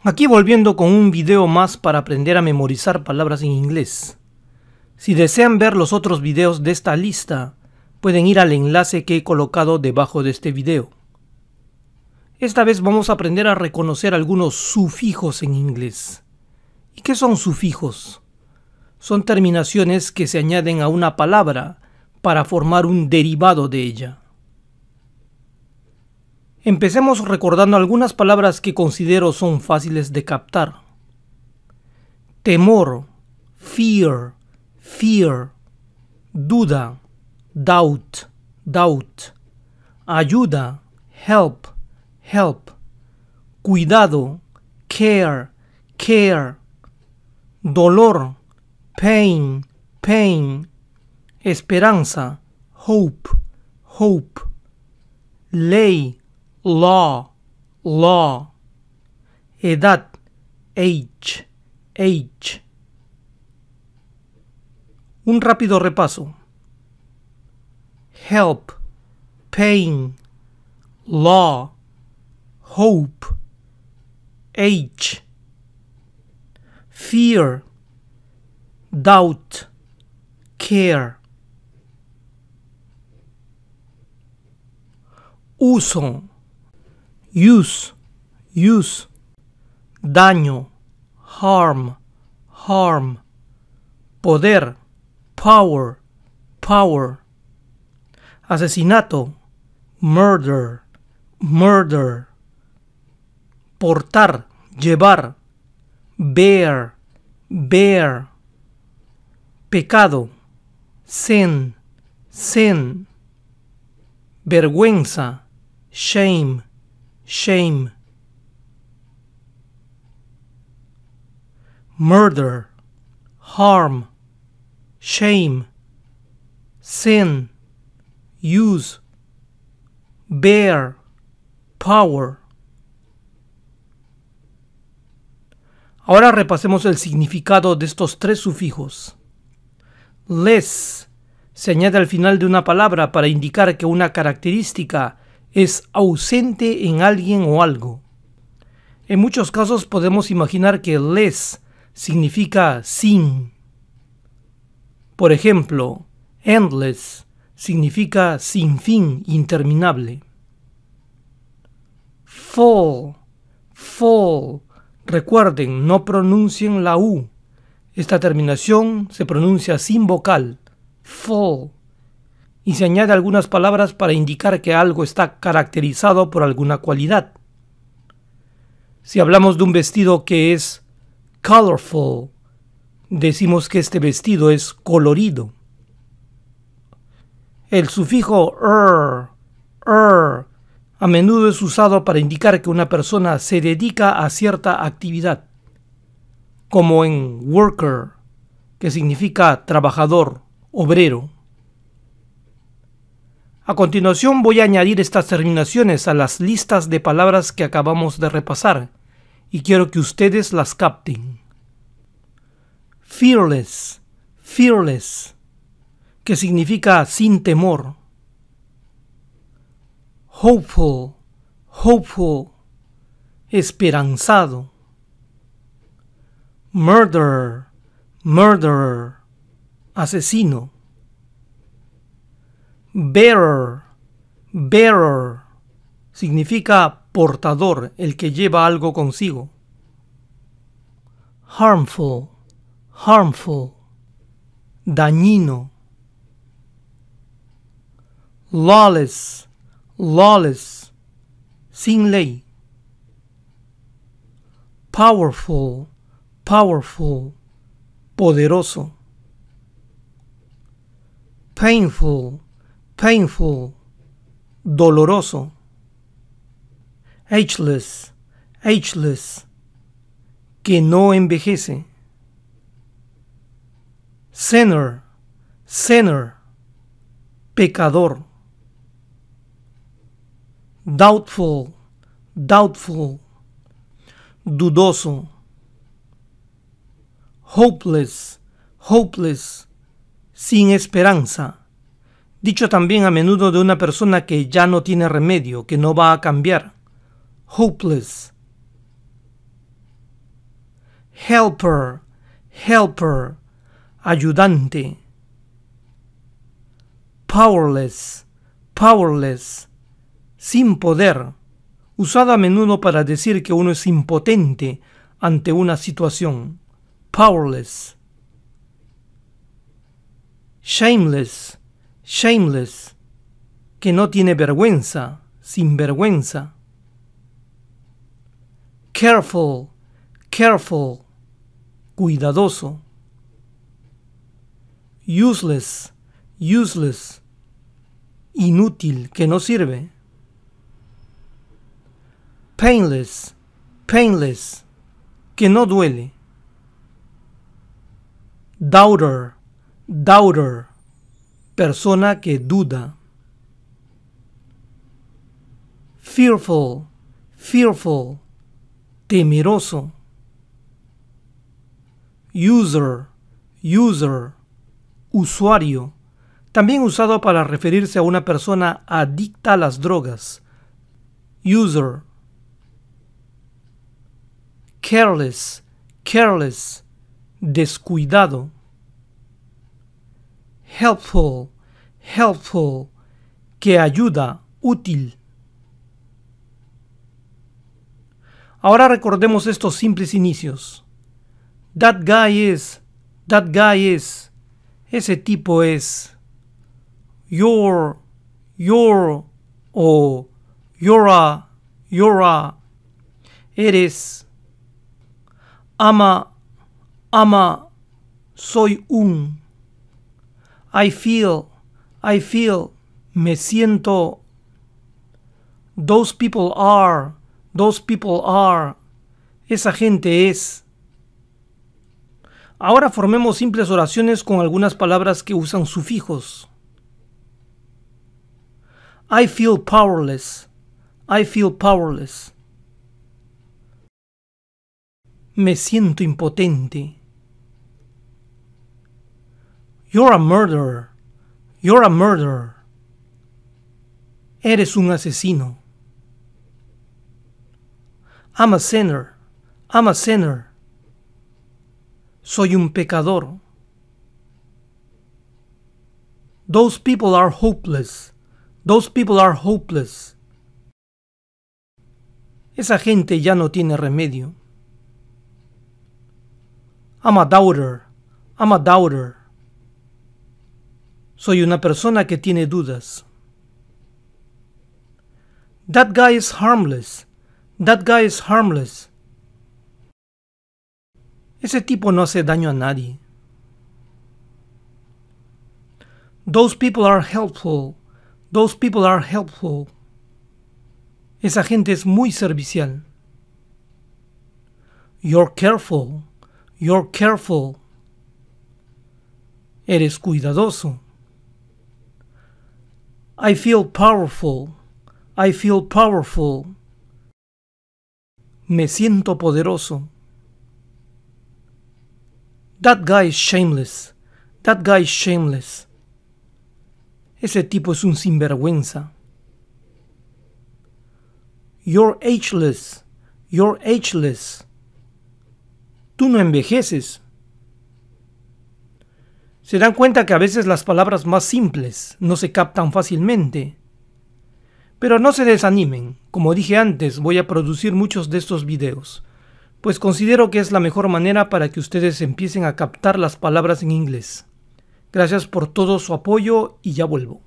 Aquí volviendo con un video más para aprender a memorizar palabras en inglés. Si desean ver los otros videos de esta lista, pueden ir al enlace que he colocado debajo de este video. Esta vez vamos a aprender a reconocer algunos sufijos en inglés. ¿Y qué son sufijos? Son terminaciones que se añaden a una palabra para formar un derivado de ella. Empecemos recordando algunas palabras que considero son fáciles de captar. Temor, fear, fear. Duda, doubt, doubt. Ayuda, help, help. Cuidado, care, care. Dolor, pain, pain. Esperanza, hope, hope. Ley, law, law. Edad, age, age. Un rápido repaso. Help, pain, law, hope, age, fear, doubt, care. Uso, use, use. Daño, harm, harm. Poder, power, power. Asesinato, murder, murder. Portar, llevar, bear, bear. Pecado, sin, sin. Vergüenza, shame, shame. Murder, harm, shame, sin, use, bear, power. Ahora repasemos el significado de estos tres sufijos. Less se añade al final de una palabra para indicar que una característica es ausente en alguien o algo. En muchos casos podemos imaginar que less significa sin. Por ejemplo, endless significa sin fin, interminable. Fall, fall. Recuerden, no pronuncien la U. Esta terminación se pronuncia sin vocal. Fall. Y se añade algunas palabras para indicar que algo está caracterizado por alguna cualidad. Si hablamos de un vestido que es colorful, decimos que este vestido es colorido. El sufijo a menudo es usado para indicar que una persona se dedica a cierta actividad, como en worker, que significa trabajador, obrero. A continuación voy a añadir estas terminaciones a las listas de palabras que acabamos de repasar y quiero que ustedes las capten. Fearless, fearless, que significa sin temor. Hopeful, hopeful, esperanzado. Murderer, murderer, asesino. Bearer, bearer, significa portador, el que lleva algo consigo. Harmful, harmful, dañino. Lawless, lawless, sin ley. Powerful, powerful, poderoso. Painful, painful, doloroso. Ageless, ageless, que no envejece. Sinner, sinner, pecador. Doubtful, doubtful, dudoso. Hopeless, hopeless, sin esperanza. Dicho también a menudo de una persona que ya no tiene remedio, que no va a cambiar. Hopeless. helper, helper, ayudante. Powerless, powerless, sin poder, usado a menudo para decir que uno es impotente ante una situación. Powerless. Shameless, shameless, que no tiene vergüenza, sin vergüenza. Careful, careful, cuidadoso. Useless, useless, inútil, que no sirve. Painless, painless, que no duele. Doubter, doubter, persona que duda. Fearful, fearful, temeroso. User, user, usuario, también usado para referirse a una persona adicta a las drogas. User. Careless, careless, descuidado. Helpful, helpful, que ayuda, útil. Ahora recordemos estos simples inicios. That guy is, ese tipo es. You're, o you're a, eres. Ama, soy un. I feel, me siento. Those people are, esa gente es. Ahora formemos simples oraciones con algunas palabras que usan sufijos. I feel powerless, me siento impotente. You're a murderer, eres un asesino. I'm a sinner, soy un pecador. Those people are hopeless, esa gente ya no tiene remedio. I'm a doubter, soy una persona que tiene dudas. That guy is harmless, ese tipo no hace daño a nadie. Those people are helpful, esa gente es muy servicial. You're careful, eres cuidadoso. I feel powerful, me siento poderoso. That guy is shameless, ese tipo es un sinvergüenza. You're ageless, tú no envejeces. Se dan cuenta que a veces las palabras más simples no se captan fácilmente. Pero no se desanimen, como dije antes, voy a producir muchos de estos videos, pues considero que es la mejor manera para que ustedes empiecen a captar las palabras en inglés. Gracias por todo su apoyo y ya vuelvo.